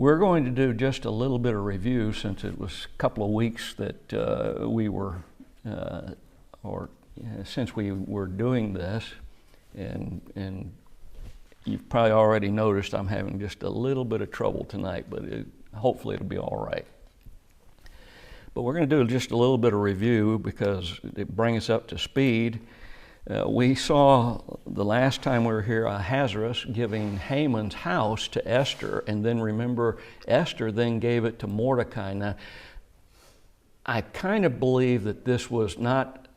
We're going to do just a little bit of review since it was a couple of weeks that since we were doing this, and you've probably already noticed I'm having just a little bit of trouble tonight, but hopefully it'll be all right. But we're going to do just a little bit of review because it brings us up to speed. We saw the last time we were here Ahasuerus giving Haman's house to Esther, and then remember Esther then gave it to Mordecai. Now, I kind of believe that this was not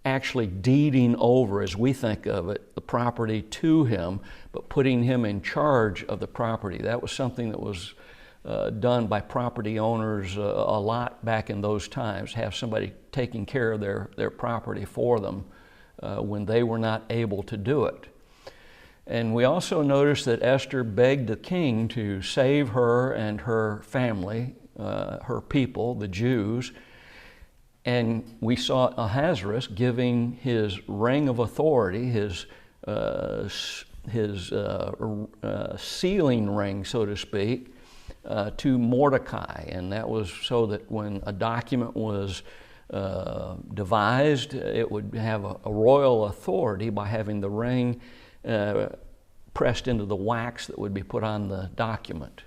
actually deeding over, as we think of it, the property to him, but putting him in charge of the property. That was something that was done by property owners a lot back in those times, have somebody taking care of their property for them when they were not able to do it. And we also noticed that Esther begged the king to save her and her family, her people, the Jews. And we saw Ahasuerus giving his ring of authority, his sealing ring, so to speak, to Mordecai. And that was so that when a document was devised, it would have a royal authority by having the ring pressed into the wax that would be put on the document.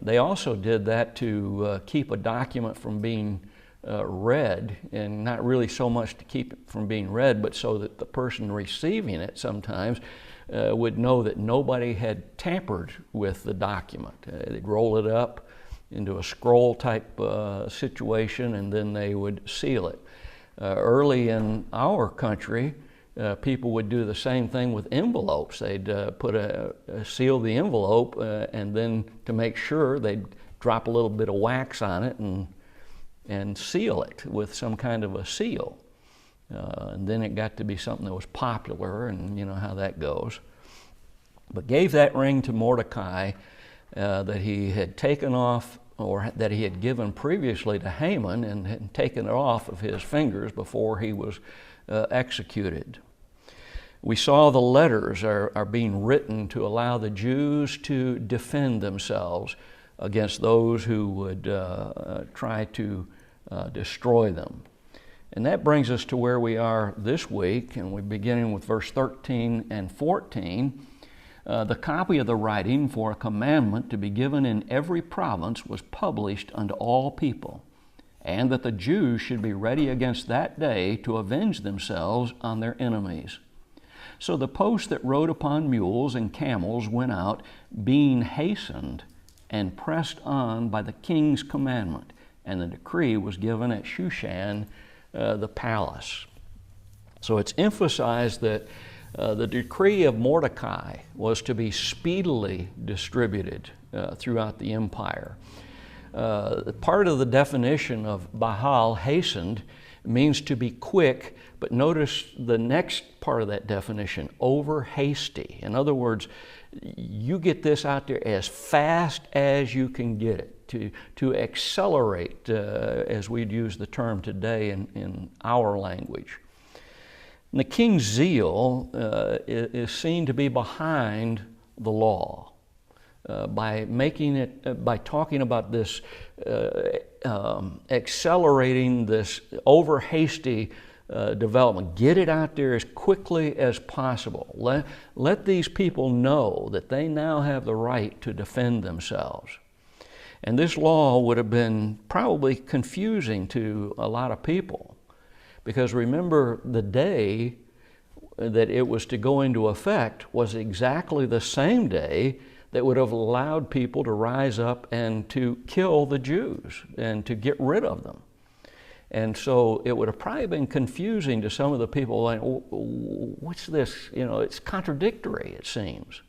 They also did that to keep a document from being read, and not really so much to keep it from being read, but so that the person receiving it sometimes would know that nobody had tampered with the document. They'd roll it up into a scroll type situation, and then they would seal it. Early in our country, people would do the same thing with envelopes. They'd seal the envelope, and then to make sure, they'd drop a little bit of wax on it and seal it with some kind of a seal. And then it got to be something that was popular, and you know how that goes. But gave that ring to Mordecai that he had taken off, or that he had given previously to Haman, and had taken it off of his fingers before he was executed. We saw the letters are being written to allow the Jews to defend themselves against those who would try to destroy them. And that brings us to where we are this week, and we're beginning with verse 13 and 14. The copy of the writing for a commandment to be given in every province was published unto all people, and that the Jews should be ready against that day to avenge themselves on their enemies. So the post that rode upon mules and camels went out, being hastened and pressed on by the king's commandment, and the decree was given at Shushan, the palace. So it's emphasized that the decree of Mordecai was to be speedily distributed throughout the empire. Part of the definition of Bahal, hastened, means to be quick, but notice the next part of that definition, over hasty. In other words, you get this out there as fast as you can get it, to accelerate, as we'd use the term today in our language. And the king's zeal is seen to be behind the law by talking about this, accelerating this over hasty development. Get it out there as quickly as possible. Let these people know that they now have the right to defend themselves. And this law would have been probably confusing to a lot of people, because remember, the day that it was to go into effect was exactly the same day that would have allowed people to rise up and to kill the Jews and to get rid of them. And so it would have probably been confusing to some of the people, like, what's this? You know, it's contradictory, it seems.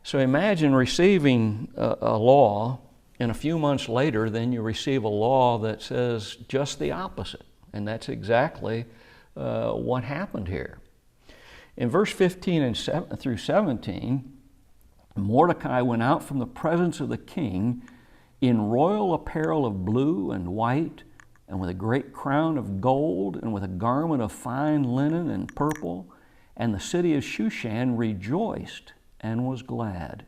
So imagine receiving a law, and a few months later, then you receive a law that says just the opposite. And that's exactly what happened here. In verse 15 through 17, Mordecai went out from the presence of the king in royal apparel of blue and white, and with a great crown of gold, and with a garment of fine linen and purple. And the city of Shushan rejoiced and was glad.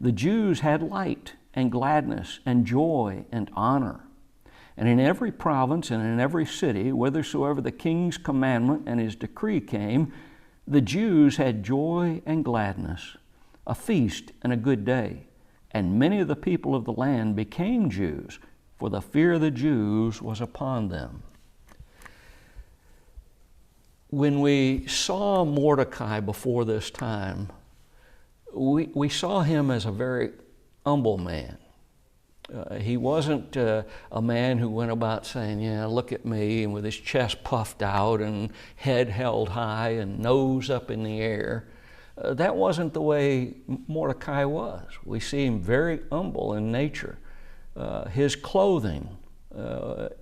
The Jews had light and gladness and joy and honor. And in every province and in every city, whithersoever the king's commandment and his decree came, the Jews had joy and gladness, a feast and a good day. And many of the people of the land became Jews, for the fear of the Jews was upon them. When we saw Mordecai before this time, we saw him as a very humble man. He wasn't a man who went about saying, yeah, look at me, and with his chest puffed out and head held high and nose up in the air. That wasn't the way Mordecai was. We see him very humble in nature. His clothing,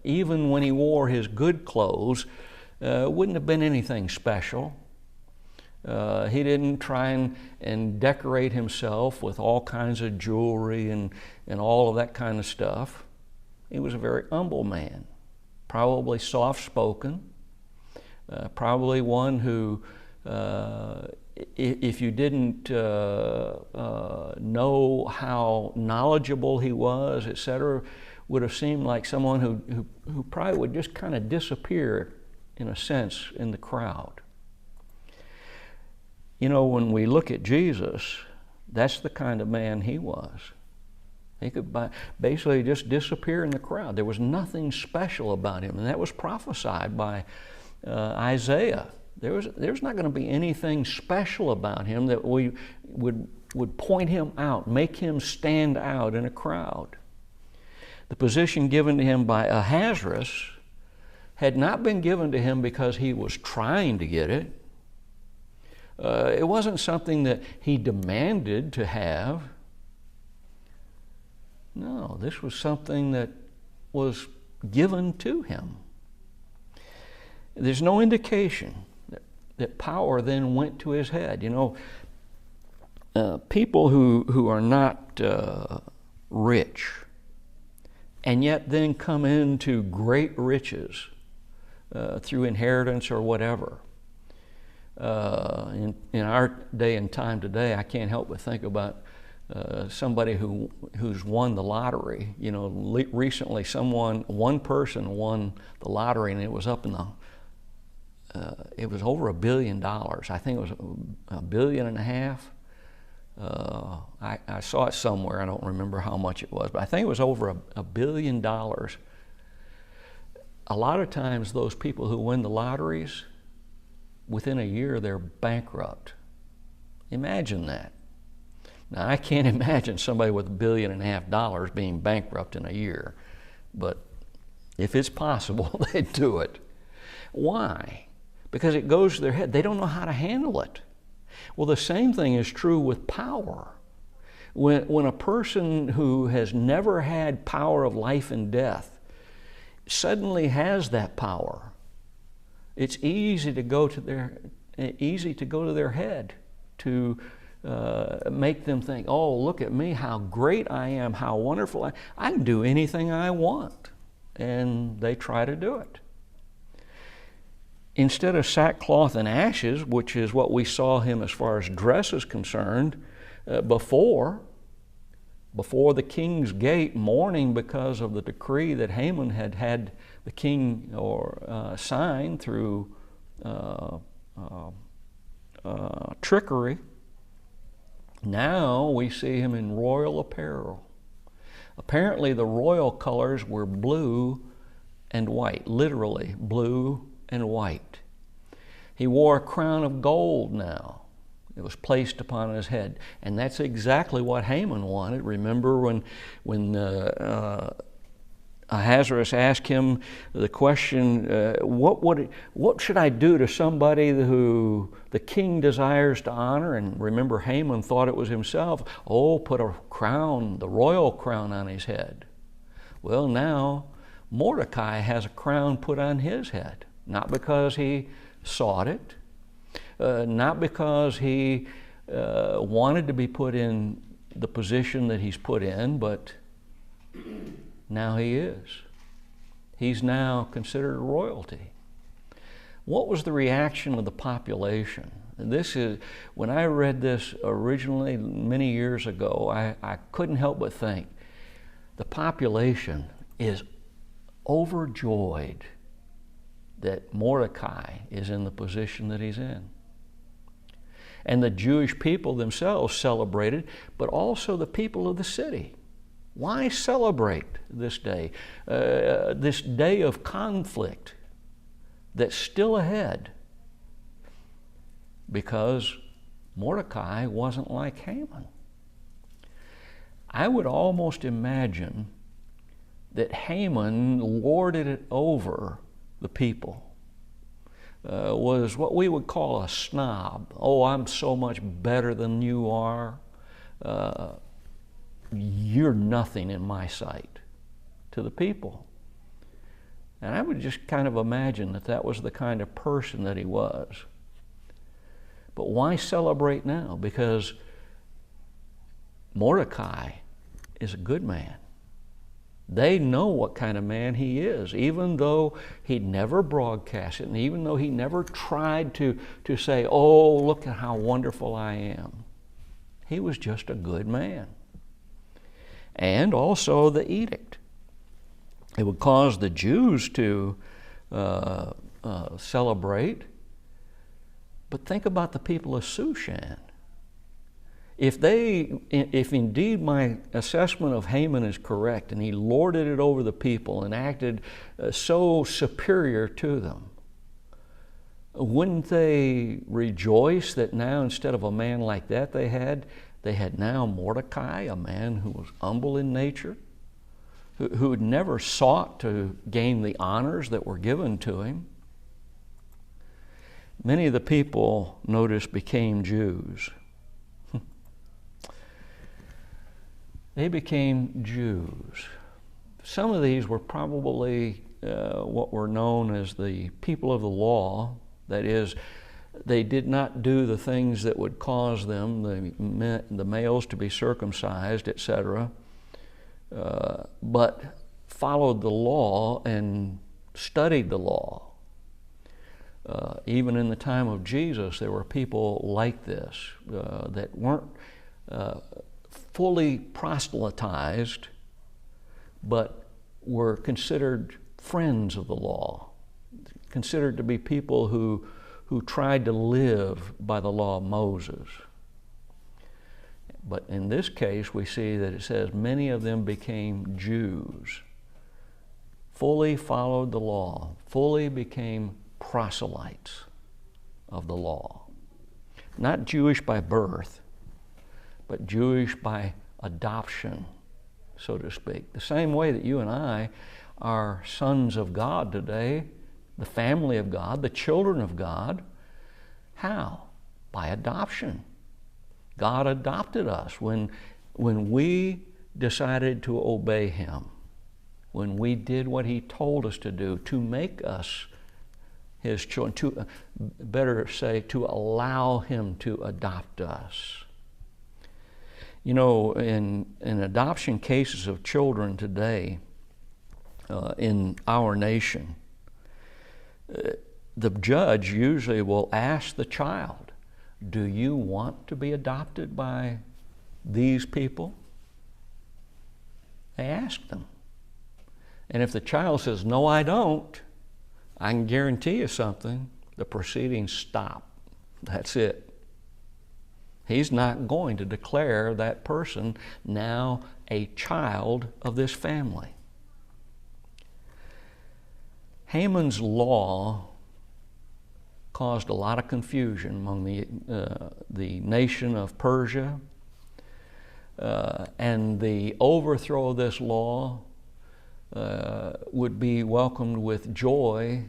even when he wore his good clothes, wouldn't have been anything special. He didn't try and decorate himself with all kinds of jewelry and all of that kind of stuff. He was a very humble man, probably soft-spoken, probably one who, if you didn't know how knowledgeable he was, etc., would have seemed like someone who probably would just kind of disappear, in a sense, in the crowd. You know, when we look at Jesus, that's the kind of man he was. He could basically just disappear in the crowd. There was nothing special about him, and that was prophesied by Isaiah. There's not going to be anything special about him that we would point him out, make him stand out in a crowd. The position given to him by Ahasuerus had not been given to him because he was trying to get it. It wasn't something that he demanded to have. No, this was something that was given to him. There's no indication that power then went to his head. You know, people who are not rich and yet then come into great riches through inheritance or whatever. In our day and time today, I can't help but think about somebody who's won the lottery. You know, recently one person won the lottery, and it was up in it was over $1 billion. I think it was $1.5 billion. I saw it somewhere. I don't remember how much it was, but I think it was over $1 billion. A lot of times, those people who win the lotteries, within a year, they're bankrupt. Imagine that. Now, I can't imagine somebody with $1.5 billion being bankrupt in a year, but if it's possible, they do it. Why? Because it goes to their head. They don't know how to handle it. Well, the same thing is true with power. When a person who has never had power of life and death suddenly has that power, it's easy to go to their head, to make them think, oh, look at me, how great I am, how wonderful I can do anything I want. And they try to do it. Instead of sackcloth and ashes, which is what we saw him as far as dress is concerned, before the king's gate, mourning because of the decree that Haman had the king sign through trickery. Now we see him in royal apparel. Apparently the royal colors were blue and white, literally blue and white. He wore a crown of gold now. It was placed upon his head. And that's exactly what Haman wanted. Remember when Ahasuerus asked him the question, what should I do to somebody who the king desires to honor? And remember, Haman thought it was himself. Oh, put a crown, the royal crown on his head. Well, now Mordecai has a crown put on his head. Not because he sought it, not because he wanted to be put in the position that he's put in, but now he is. He's now considered royalty. What was the reaction of the population? This is, when I read this originally many years ago, I couldn't help but think the population is overjoyed that Mordecai is in the position that he's in. And the Jewish people themselves celebrated, but also the people of the city. Why celebrate this day of conflict that's still ahead? Because Mordecai wasn't like Haman. I would almost imagine that Haman lorded it over the people. Was what we would call a snob. Oh, I'm so much better than you are. You're nothing in my sight, to the people. And I would just kind of imagine that that was the kind of person that he was. But why celebrate now? Because Mordecai is a good man. They know what kind of man he is, even though he never broadcast it, and even though he never tried to say, oh, look at how wonderful I am. He was just a good man. And also the edict. It would cause the Jews to celebrate. But think about the people of Shushan. If indeed my assessment of Haman is correct, and he lorded it over the people and acted so superior to them, wouldn't they rejoice that now instead of a man like that they had now Mordecai, a man who was humble in nature, who had never sought to gain the honors that were given to him? Many of the people, notice, became Jews. They became Jews. Some of these were probably what were known as the people of the law. That is, they did not do the things that would cause them, the males, to be circumcised, etc., but followed the law and studied the law. Even in the time of Jesus, there were people like this that weren't fully proselytized, but were considered friends of the law, considered to be people who tried to live by the law of Moses. But in this case, we see that it says many of them became Jews, fully followed the law, fully became proselytes of the law. Not Jewish by birth, but Jewish by adoption, so to speak. The same way that you and I are sons of God today, the family of God, the children of God. How? By adoption. God adopted us when we decided to obey Him, when we did what He told us to do, to make us His children, to, better say, to allow Him to adopt us. You know, in adoption cases of children today in our nation, the judge usually will ask the child, do you want to be adopted by these people? They ask them. And if the child says, no, I don't, I can guarantee you something, the proceedings stop. That's it. He's not going to declare that person now a child of this family. Haman's law caused a lot of confusion among the nation of Persia, and the overthrow of this law would be welcomed with joy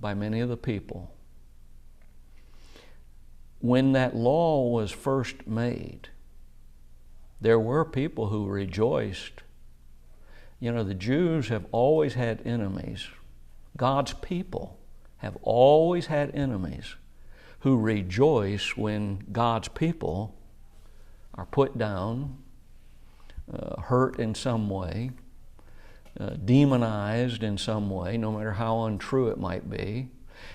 by many of the people. When that law was first made, there were people who rejoiced. You know, the Jews have always had enemies. God's people have always had enemies who rejoice when God's people are put down, hurt in some way, demonized in some way, no matter how untrue it might be,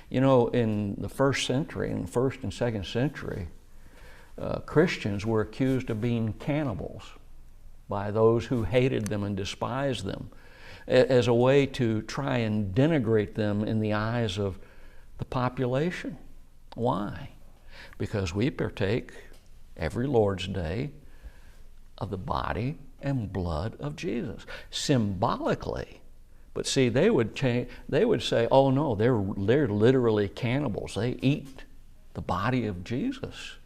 You know, in the first century, in the first and second century, Christians were accused of being cannibals by those who hated them and despised them, as a way to try and denigrate them in the eyes of the population. Why? Because we partake every Lord's Day of the body and blood of Jesus, symbolically. But see, they would say, oh no, they're literally cannibals. They eat the body of Jesus.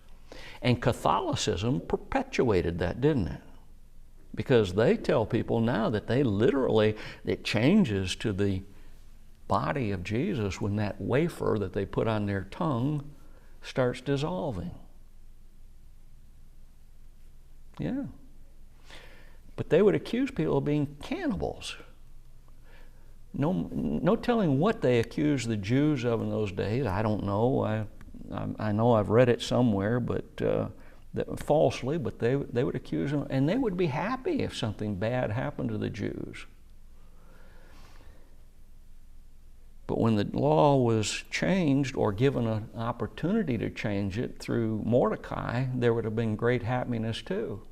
And Catholicism perpetuated that, didn't it? Because they tell people now that it changes to the body of Jesus when that wafer that they put on their tongue starts dissolving. Yeah. But they would accuse people of being cannibals. No telling what they accused the Jews of in those days. I don't know. I know I've read it somewhere, but falsely. But they would accuse them, and they would be happy if something bad happened to the Jews. But when the law was changed or given an opportunity to change it through Mordecai, there would have been great happiness too.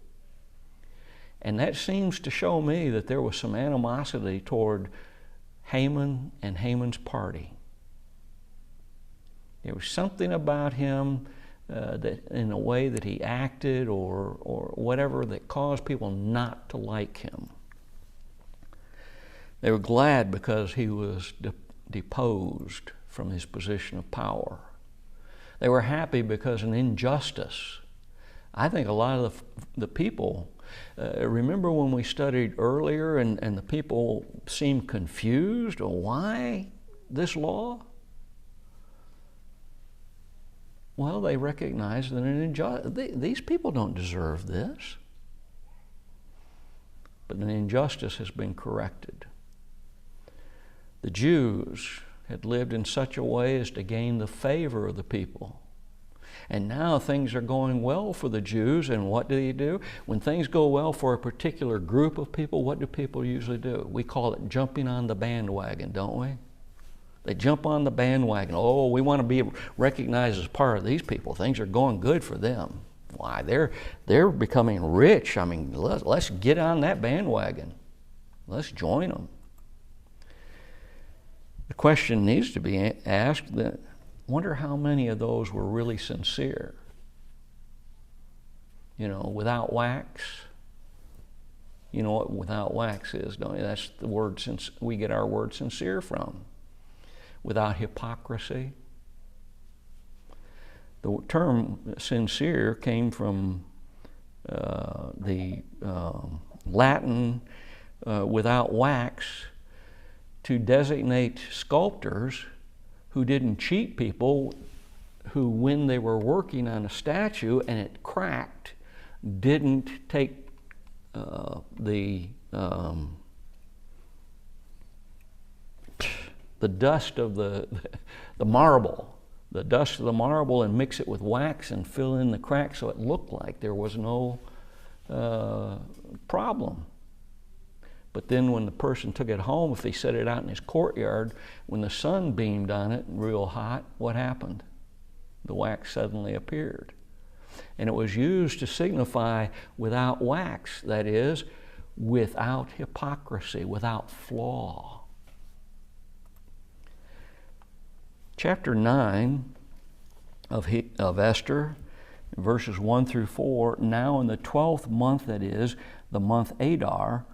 And that seems to show me that there was some animosity toward Haman and Haman's party. There was something about him that in the way that he acted or whatever that caused people not to like him. They were glad because he was deposed from his position of power. They were happy because an injustice. I think a lot of the people, remember when we studied earlier and the people seemed confused? Why this law? Well, they recognize that an injustice, these people don't deserve this. But an injustice has been corrected. The Jews had lived in such a way as to gain the favor of the people. And now things are going well for the Jews, and what do? When things go well for a particular group of people, what do people usually do? We call it jumping on the bandwagon, don't we? They jump on the bandwagon. Oh, we want to be recognized as part of these people. Things are going good for them. Why? They're becoming rich. I mean, let's get on that bandwagon. Let's join them. The question needs to be asked, that wonder how many of those were really sincere. You know, without wax. You know what without wax is, don't you? That's the word we get our word sincere from. Without hypocrisy. The term sincere came from the Latin without wax, to designate sculptors who didn't cheat people, who when they were working on a statue and it cracked, didn't take the dust of the marble, the dust of the marble, and mix it with wax and fill in the cracks so it looked like there was no problem. But then when the person took it home, if they set it out in his courtyard, when the sun beamed on it real hot, what happened? The wax suddenly appeared. And it was used to signify without wax, that is, without hypocrisy, without flaw. Chapter 9 of Esther, verses 1 through 4, now in the 12th month, that is, the month Adar,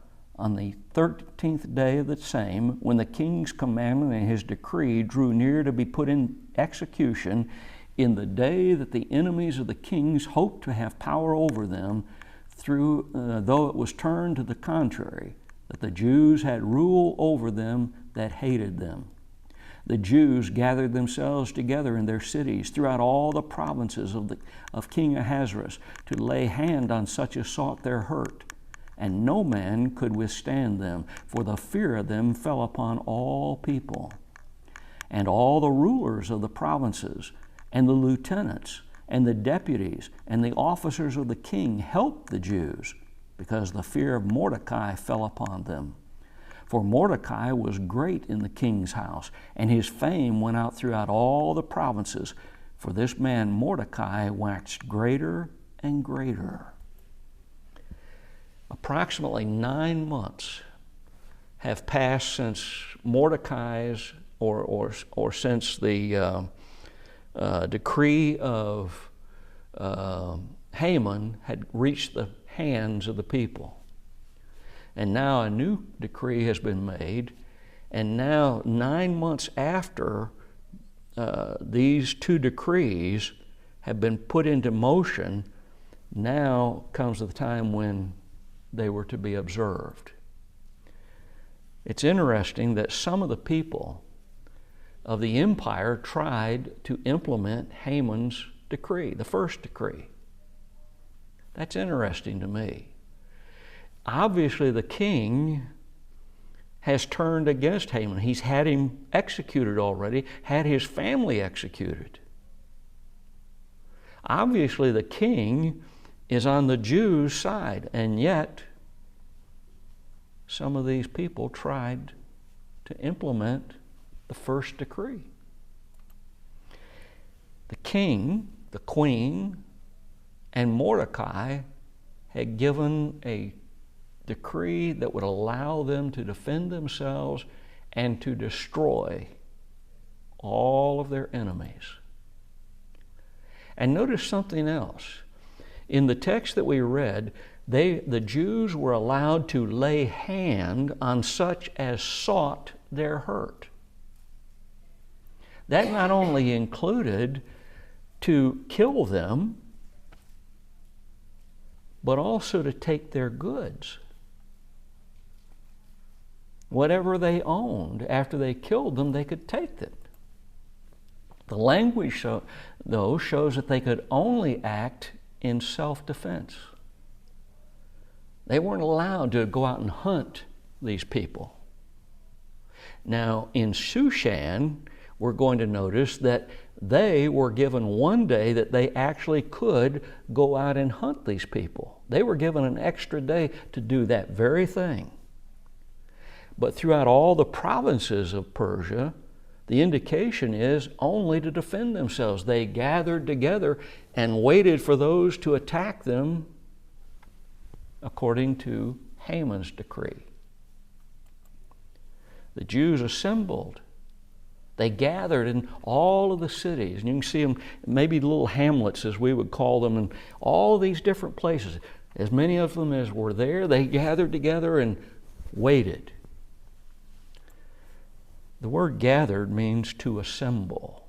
on the 13th day of the same, when the king's commandment and his decree drew near to be put in execution, in the day that the enemies of the kings hoped to have power over them, though it was turned to the contrary, that the Jews had rule over them that hated them. The Jews gathered themselves together in their cities throughout all the provinces of King Ahasuerus to lay hand on such as sought their hurt. And no man could withstand them, for the fear of them fell upon all people. And all the rulers of the provinces, and the lieutenants, and the deputies, and the officers of the king helped the Jews, because the fear of Mordecai fell upon them. For Mordecai was great in the king's house, and his fame went out throughout all the provinces. For this man Mordecai waxed greater and greater. Approximately 9 months have passed since Mordecai's, or since the decree of Haman had reached the hands of the people. And now a new decree has been made, and now 9 months after these two decrees have been put into motion, now comes the time when they were to be observed. It's interesting that some of the people of the empire tried to implement Haman's decree, the first decree. That's interesting to me. Obviously, the king has turned against Haman. He's had him executed already, had his family executed. Obviously, the king is on the Jews' side, and yet some of these people tried to implement the first decree. The king, the queen, and Mordecai had given a decree that would allow them to defend themselves and to destroy all of their enemies. And notice something else. In the text that we read, the Jews were allowed to lay hand on such as sought their hurt. That not only included to kill them, but also to take their goods. Whatever they owned, after they killed them, they could take it. The language, though, shows that they could only act in self-defense. They weren't allowed to go out and hunt these people. Now, in Shushan, we're going to notice that they were given one day that they actually could go out and hunt these people. They were given an extra day to do that very thing. But throughout all the provinces of Persia, the indication is only to defend themselves. They gathered together and waited for those to attack them according to Haman's decree. The Jews assembled. They gathered in all of the cities, and you can see them, maybe little hamlets as we would call them, in all these different places. As many of them as were there, they gathered together and waited. The word gathered means to assemble.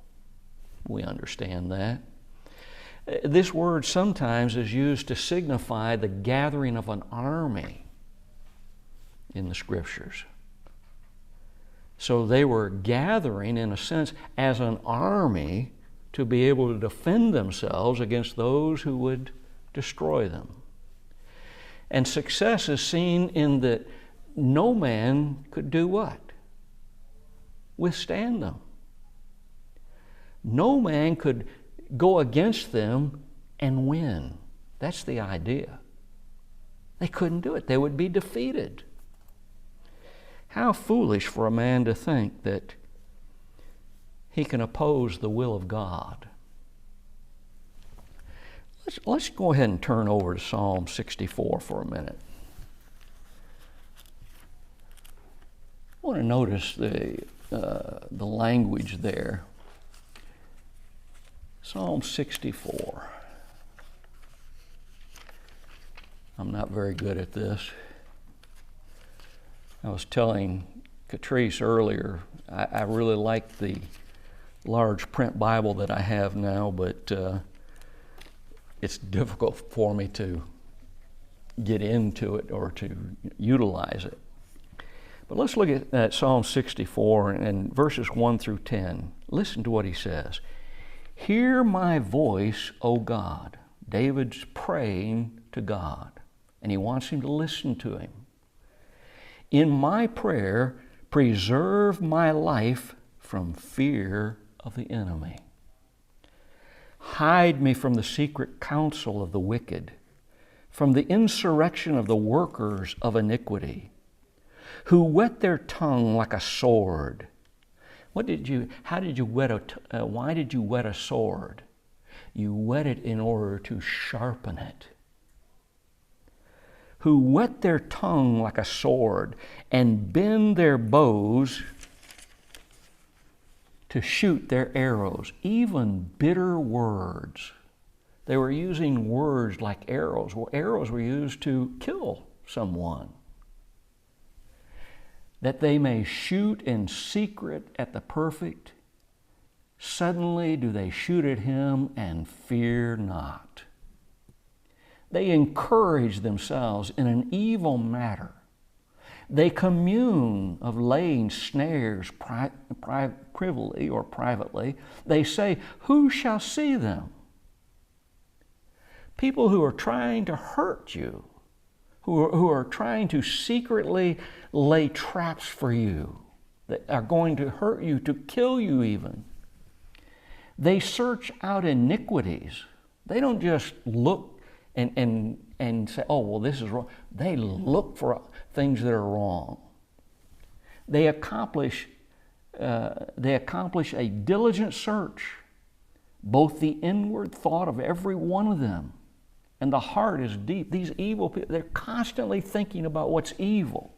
We understand that. This word sometimes is used to signify the gathering of an army in the Scriptures. So they were gathering, in a sense, as an army to be able to defend themselves against those who would destroy them. And success is seen in that no man could do what? Withstand them. No man could go against them and win. That's the idea. They couldn't do it. They would be defeated. How foolish for a man to think that he can oppose the will of God. Let's go ahead and turn over to Psalm 64 for a minute. I want to notice the language there. Psalm 64. I'm not very good at this. I was telling Catrice earlier, I really like the large print Bible that I have now, but it's difficult for me to get into it or to utilize it. But let's look at Psalm 64 and verses 1 through 10. Listen to what he says. Hear my voice, O God. David's praying to God, and he wants him to listen to him. In my prayer, preserve my life from fear of the enemy. Hide me from the secret counsel of the wicked, from the insurrection of the workers of iniquity. who whet their tongue like a sword. Why did you whet a sword? You whet it in order to sharpen it. Who whet their tongue like a sword and bend their bows to shoot their arrows, even bitter words. They were using words like arrows. Well, arrows were used to kill someone. That they may shoot in secret at the perfect, suddenly do they shoot at him and fear not. They encourage themselves in an evil matter. They commune of laying snares privily or privately. They say, who shall see them? People who are trying to hurt you, who are trying to secretly lay traps for you, that are going to hurt you, to kill you even. They search out iniquities. They don't just look and say, oh, well, this is wrong. They look for things that are wrong. They accomplish a diligent search, both the inward thought of every one of them, and the heart is deep. These evil people, they're constantly thinking about what's evil.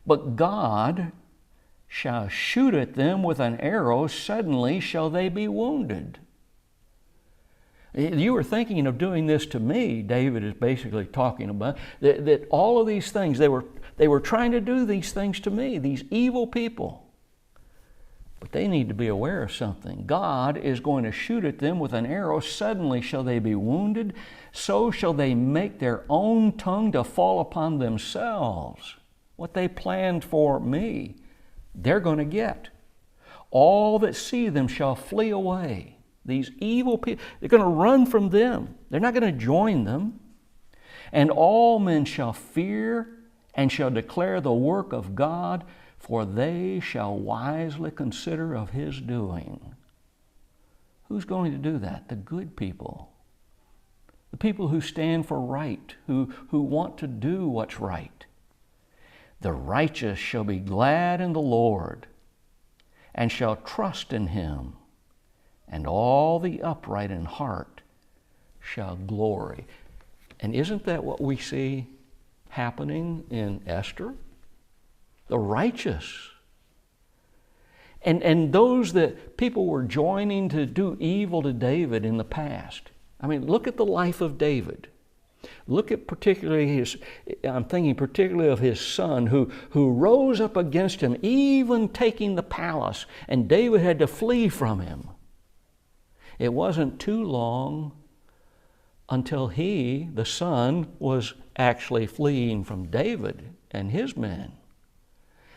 But God shall shoot at them with an arrow, suddenly shall they be wounded. You were thinking of doing this to me, David is basically talking about, that all of these things, they were trying to do these things to me, these evil people. But they need to be aware of something. God is going to shoot at them with an arrow. Suddenly shall they be wounded. So shall they make their own tongue to fall upon themselves. What they planned for me, they're going to get. All that see them shall flee away. These evil people, they're going to run from them. They're not going to join them. And all men shall fear and shall declare the work of God, for they shall wisely consider of his doing. Who's going to do that? The good people. The people who stand for right, who want to do what's right. The righteous shall be glad in the Lord and shall trust in him, and all the upright in heart shall glory. And isn't that what we see happening in Esther? The righteous. And those that people were joining to do evil to David in the past. I mean, look at the life of David. Look at particularly I'm thinking particularly of his son who rose up against him, even taking the palace, and David had to flee from him. It wasn't too long until he, the son, was actually fleeing from David and his men.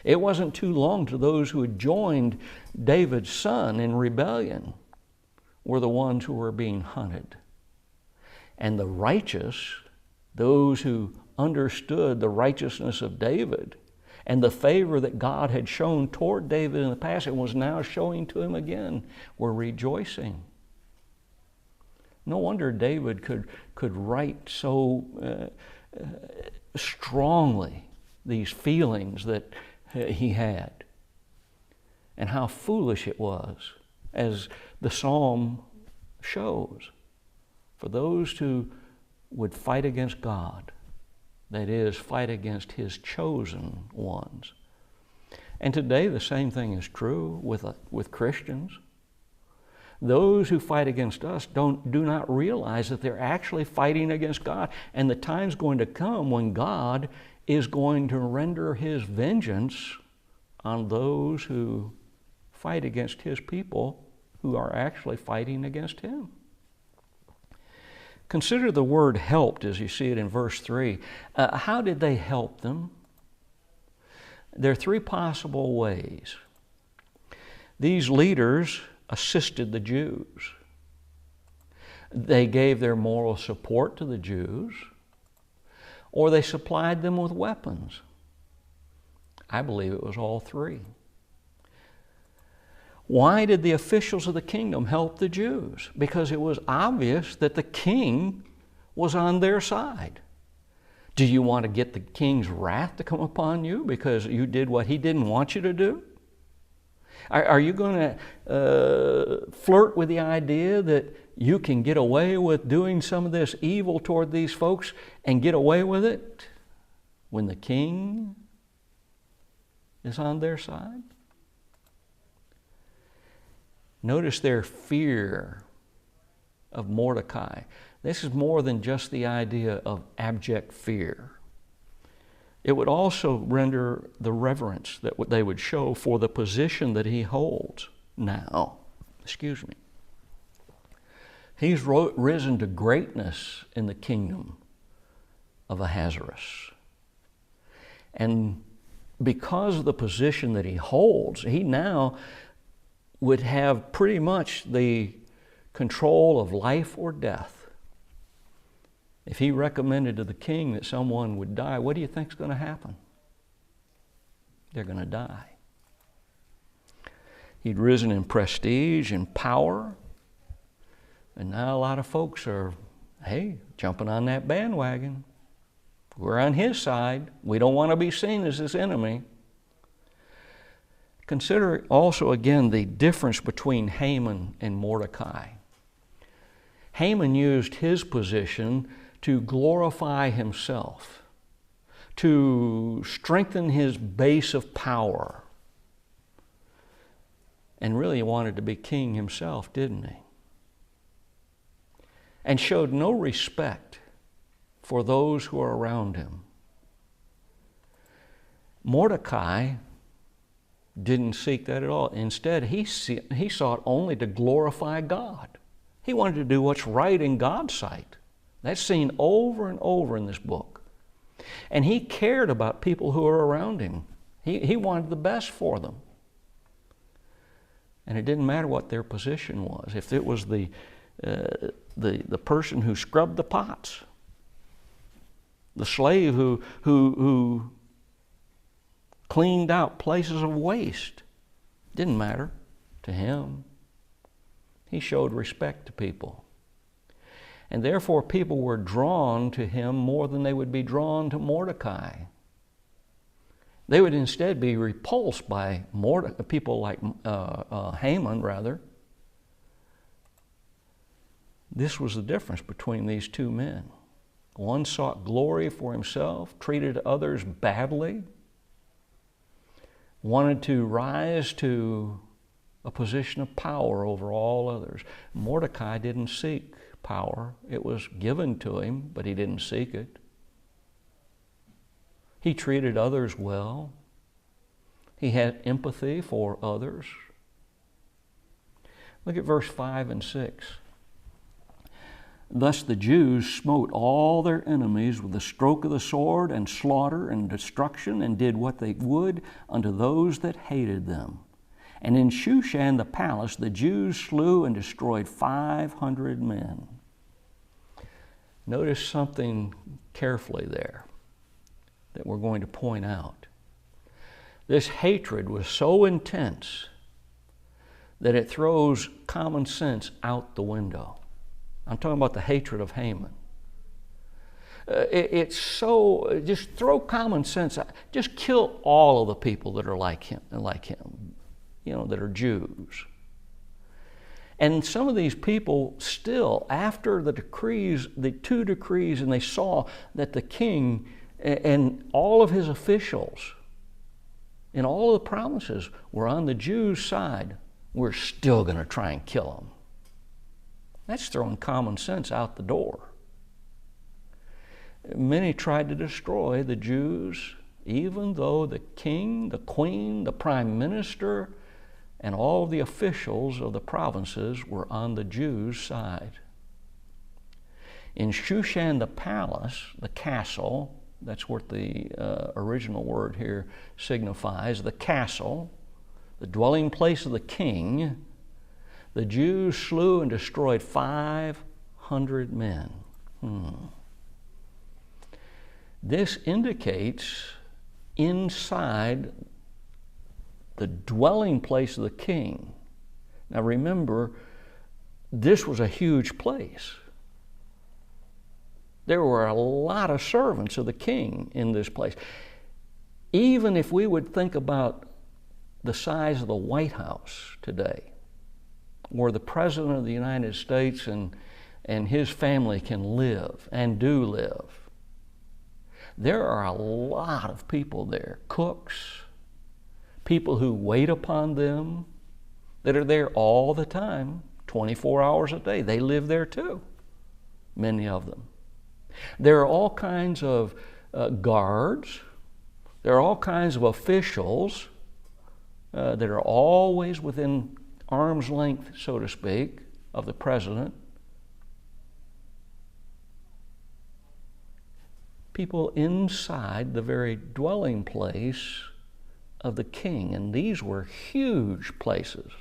It wasn't too long to those who had joined David's son in rebellion were the ones who were being hunted. And the righteous, those who understood the righteousness of David and the favor that God had shown toward David in the past and was now showing to him again, were rejoicing. No wonder David could write so strongly these feelings that he had, and how foolish it was, as the psalm shows, for those who would fight against God, that is, fight against his chosen ones. And today the same thing is true with Christians. Those who fight against us do not realize that they're actually fighting against God. And the time's going to come when God is going to render his vengeance on those who fight against his people who are actually fighting against him. Consider the word helped as you see it in verse 3. How did they help them? There are three possible ways. These leaders assisted the Jews. They gave their moral support to the Jews, or they supplied them with weapons. I believe it was all three. Why did the officials of the kingdom help the Jews? Because it was obvious that the king was on their side. Do you want to get the king's wrath to come upon you because you did what he didn't want you to do? Are you going to flirt with the idea that you can get away with doing some of this evil toward these folks and get away with it when the king is on their side? Notice their fear of Mordecai. This is more than just the idea of abject fear. It would also render the reverence that they would show for the position that he holds now. Excuse me. He's risen to greatness in the kingdom of Ahasuerus. And because of the position that he holds, he now would have pretty much the control of life or death. If he recommended to the king that someone would die, what do you think is going to happen? They're going to die. He'd risen in prestige and power, and now a lot of folks are, hey, jumping on that bandwagon. We're on his side. We don't want to be seen as his enemy. Consider also again the difference between Haman and Mordecai. Haman used his position to glorify himself, to strengthen his base of power. And really wanted to be king himself, didn't he? And showed no respect for those who are around him. Mordecai didn't seek that at all. Instead, he sought only to glorify God. He wanted to do what's right in God's sight. That's seen over and over in this book. And he cared about people who are around him. He wanted the best for them. And it didn't matter what their position was. If it was the person who scrubbed the pots, the slave who cleaned out places of waste, didn't matter to him. He showed respect to people. And therefore people were drawn to him more than they would be drawn to Mordecai. They would instead be repulsed by people like Haman, rather. This was the difference between these two men. One sought glory for himself, treated others badly, wanted to rise to a position of power over all others. Mordecai didn't seek power. It was given to him, but he didn't seek it. He treated others well. He had empathy for others. Look at verse 5 and 6. Thus the Jews smote all their enemies with the stroke of the sword, and slaughter and destruction, and did what they would unto those that hated them. And in Shushan the palace the Jews slew and destroyed 500 men. Notice something carefully there that we're going to point out. This hatred was so intense that it throws common sense out the window. I'm talking about the hatred of Haman. It's so, just throw common sense out. Just kill all of the people that are like him, that are Jews. And some of these people still, after the decrees, the two decrees, and they saw that the king and all of his officials and all of the promises were on the Jews' side, we're still going to try and kill them. That's throwing common sense out the door. Many tried to destroy the Jews, even though the king, the queen, the prime minister, and all the officials of the provinces were on the Jews' side. In Shushan the palace, the castle, that's what the original word here signifies, the castle, the dwelling place of the king, the Jews slew and destroyed 500 men. This indicates inside the dwelling place of the king. Now remember, this was a huge place. There were a lot of servants of the king in this place. Even if we would think about the size of the White House today, where the President of the United States and his family can live and do live, there are a lot of people there, cooks, people who wait upon them, that are there all the time, 24 hours a day. They live there too, many of them. There are all kinds of guards. There are all kinds of officials that are always within arm's length, so to speak, of the president. People inside the very dwelling place of the king, and these were huge places.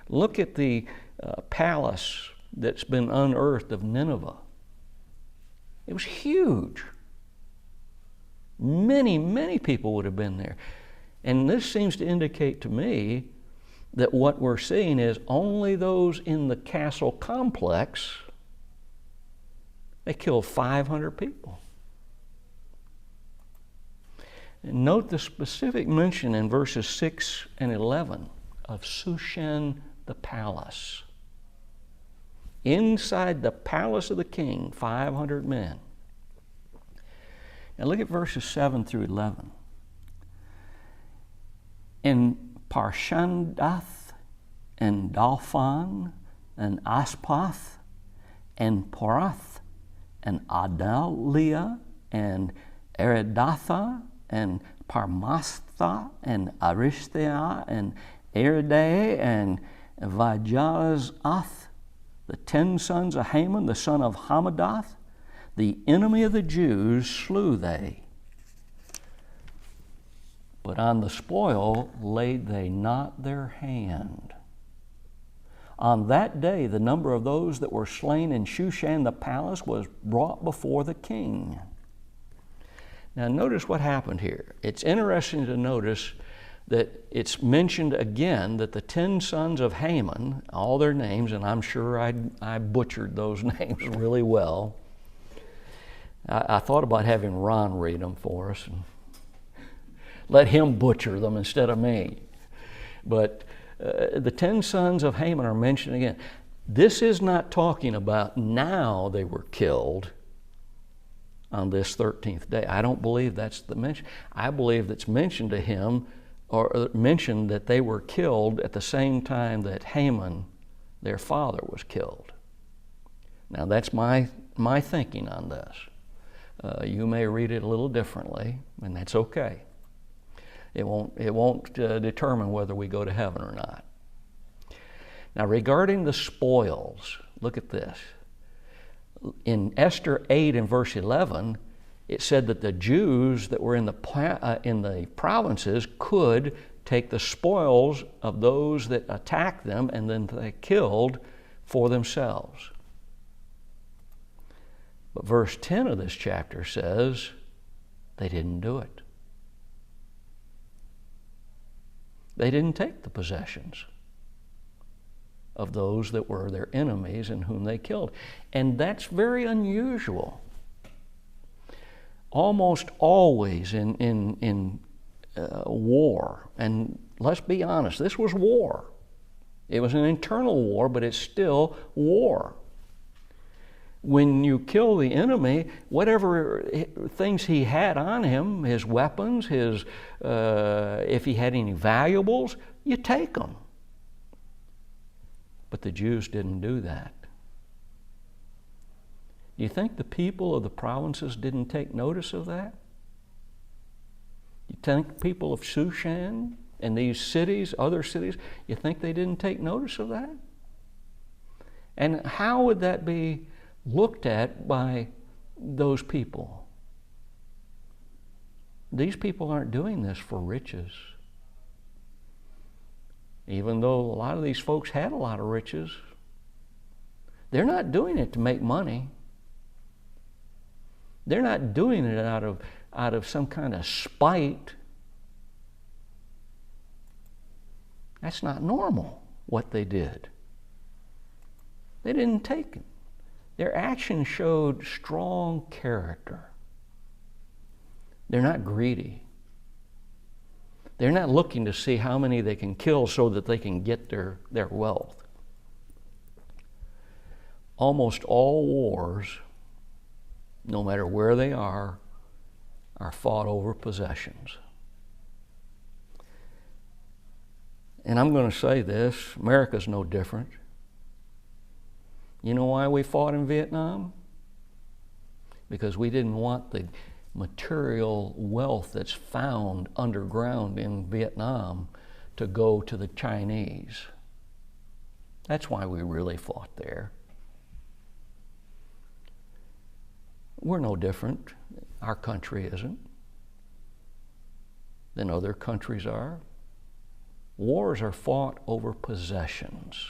Look at the palace that's been unearthed of Nineveh. It was huge. Many, many people would have been there. And this seems to indicate to me that what we're seeing is only those in the castle complex, they killed 500 people. And note the specific mention in verses 6 and 11 of Shushan the palace. Inside the palace of the king, 500 men. Now look at verses 7 through 11. In Parshandath, and Dalphon, and Aspath, and Porath, and Adalia, and Eridatha, and Parmastha, and Aristea, and Eridae, and Vajazath, the 10 sons of Haman, the son of Hamadath, the enemy of the Jews, slew they. But on the spoil laid they not their hand. On that day the number of those that were slain in Shushan the palace was brought before the king. Now notice what happened here. It's interesting to notice that it's mentioned again that the 10 sons of Haman, all their names, and I'm sure I butchered those names really well. I thought about having Ron read them for us and let him butcher them instead of me. But the 10 sons of Haman are mentioned again. This is not talking about now they were killed on this 13th day. I don't believe that's the mention. I believe that's mentioned to him, or mentioned that they were killed at the same time that Haman, their father, was killed. Now that's my thinking on this. You may read it a little differently, and that's okay. It won't determine whether we go to heaven or not. Now regarding the spoils, look at this. In Esther 8 and verse 11, it said that the Jews that were in the provinces could take the spoils of those that attacked them and then they killed for themselves. But verse 10 of this chapter says they didn't do it. They didn't take the possessions of those that were their enemies and whom they killed. And that's very unusual. Almost always in war, and let's be honest, this was war. It was an internal war, but it's still war. When you kill the enemy, whatever things he had on him, his weapons, if he had any valuables, you take them. But the Jews didn't do that. Do you think the people of the provinces didn't take notice of that? You think people of Shushan and these cities, other cities, you think they didn't take notice of that? And how would that be looked at by those people? These people aren't doing this for riches. Even though a lot of these folks had a lot of riches, they're not doing it to make money. They're not doing it out of some kind of spite. That's not normal, what they did. They didn't take it. Their actions showed strong character. They're not greedy. They're not looking to see how many they can kill so that they can get their wealth. Almost all wars, no matter where they are fought over possessions. And I'm going to say this, America's no different. You know why we fought in Vietnam? Because we didn't want the material wealth that's found underground in Vietnam to go to the Chinese. That's why we really fought there. We're no different. Our country isn't than other countries are. Wars are fought over possessions.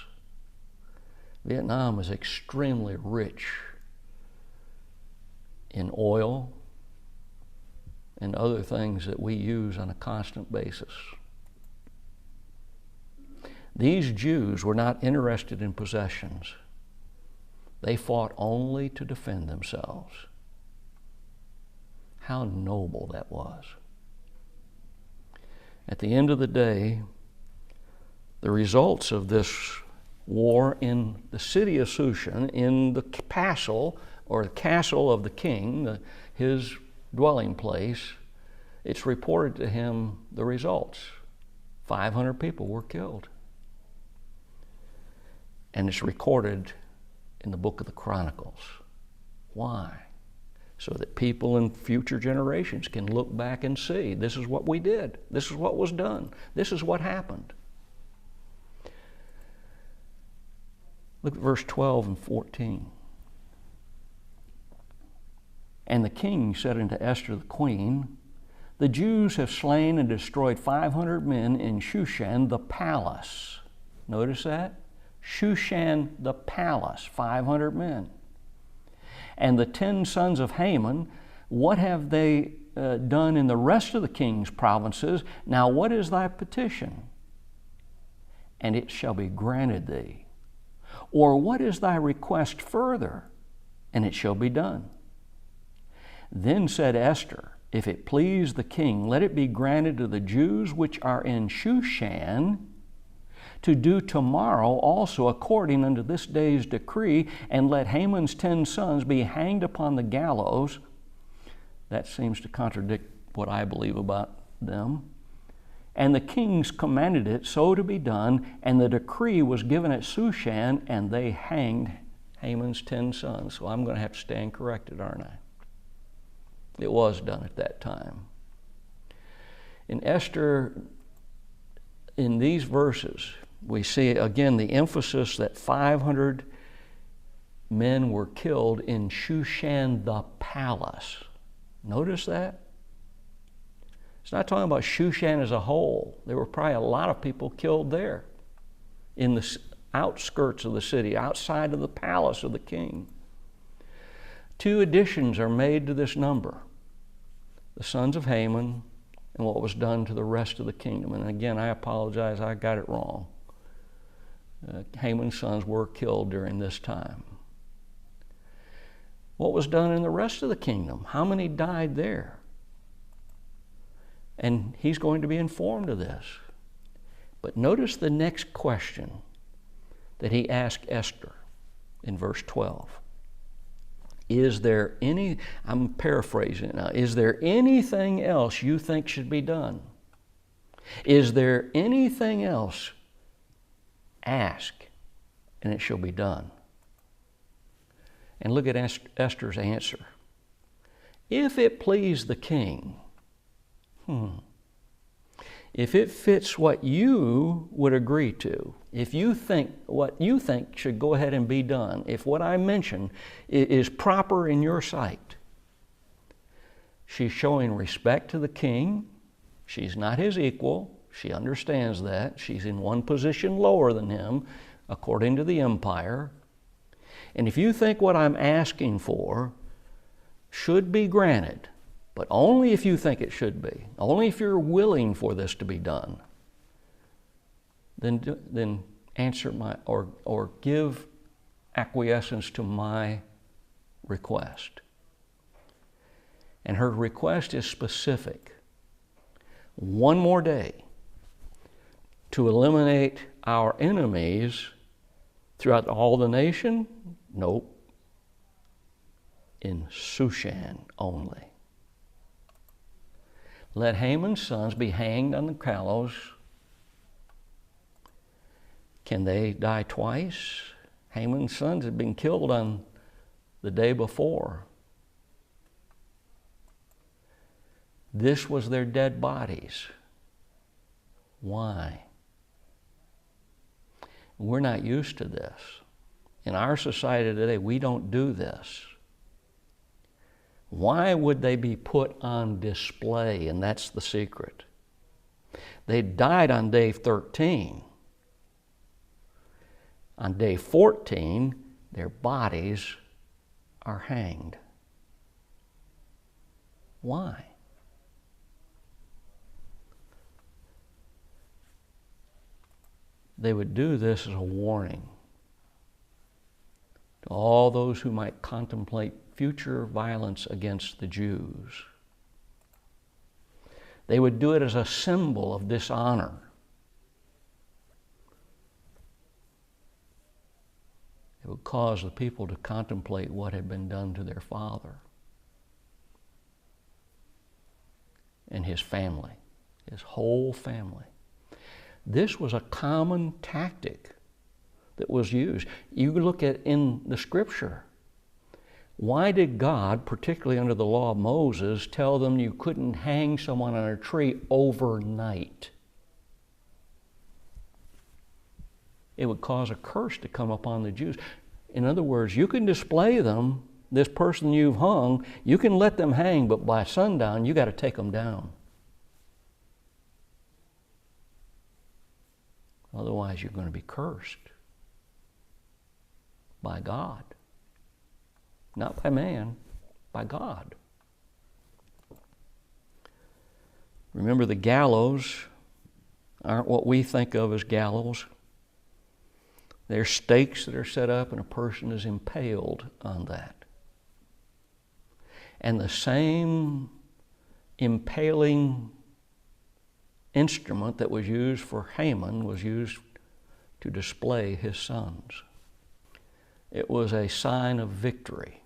Vietnam is extremely rich in oil and other things that we use on a constant basis. These Jews were not interested in possessions. They fought only to defend themselves. How noble that was. At the end of the day, the results of this war in the city of Shushan, in the castle, or the castle of the king, his dwelling place, it's reported to him the results. 500 people were killed. And it's recorded in the book of the Chronicles. Why? So that people in future generations can look back and see, this is what we did. This is what was done. This is what happened. Look at verse 12 and 14. And the king said unto Esther the queen, the Jews have slain and destroyed 500 men in Shushan the palace. Notice that? Shushan the palace, 500 men. And the 10 sons of Haman, what have they done in the rest of the king's provinces? Now what is thy petition? And it shall be granted thee. Or what is thy request further? And it shall be done. Then said Esther, if it please the king, let it be granted to the Jews which are in Shushan to do tomorrow also according unto this day's decree, and let Haman's 10 sons be hanged upon the gallows. That seems to contradict what I believe about them. And the kings commanded it so to be done, and the decree was given at Shushan, and they hanged Haman's 10 sons. So I'm going to have to stand corrected, aren't I? It was done at that time. In Esther, in these verses, we see again the emphasis that 500 men were killed in Shushan the palace. Notice that? It's not talking about Shushan as a whole. There were probably a lot of people killed there in the outskirts of the city, outside of the palace of the king. 2 additions are made to this number. The sons of Haman and what was done to the rest of the kingdom. And again, I apologize, I got it wrong. Haman's sons were killed during this time. What was done in the rest of the kingdom? How many died there? And he's going to be informed of this. But notice the next question that he asked Esther in verse 12. Is there any, I'm paraphrasing it now, is there anything else you think should be done? Is there anything else? Ask, and it shall be done. And look at Esther's answer. If it please the king, if it fits what you would agree to, if you think what you think should go ahead and be done, if what I mentioned is proper in your sight, she's showing respect to the king. She's not his equal. She understands that. She's in one position lower than him, according to the empire. And if you think what I'm asking for should be granted, but only if you think it should be, only if you're willing for this to be done, then answer my, or give acquiescence to my request. And her request is specific. One more day to eliminate our enemies throughout all the nation? Nope. In Shushan only. Let Haman's sons be hanged on the gallows. Can they die twice? Haman's sons had been killed on the day before. This was their dead bodies. Why? We're not used to this. In our society today, we don't do this. Why would they be put on display? And that's the secret. They died on day 13. On day 14, their bodies are hanged. Why? They would do this as a warning to all those who might contemplate future violence against the Jews. They would do it as a symbol of dishonor. It would cause the people to contemplate what had been done to their father and his family, his whole family. This was a common tactic that was used. You look at in the Scripture. Why did God, particularly under the law of Moses, tell them you couldn't hang someone on a tree overnight? It would cause a curse to come upon the Jews. In other words, you can display them, this person you've hung, you can let them hang, but by sundown, you got to take them down. Otherwise, you're going to be cursed by God. Not by man, by God. Remember, the gallows aren't what we think of as gallows. They're stakes that are set up and a person is impaled on that. And the same impaling instrument that was used for Haman was used to display his sons. It was a sign of victory.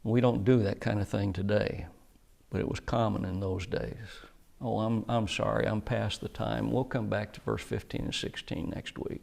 We don't do that kind of thing today, but it was common in those days. Oh, I'm sorry, I'm past the time. We'll come back to verse 15 and 16 next week.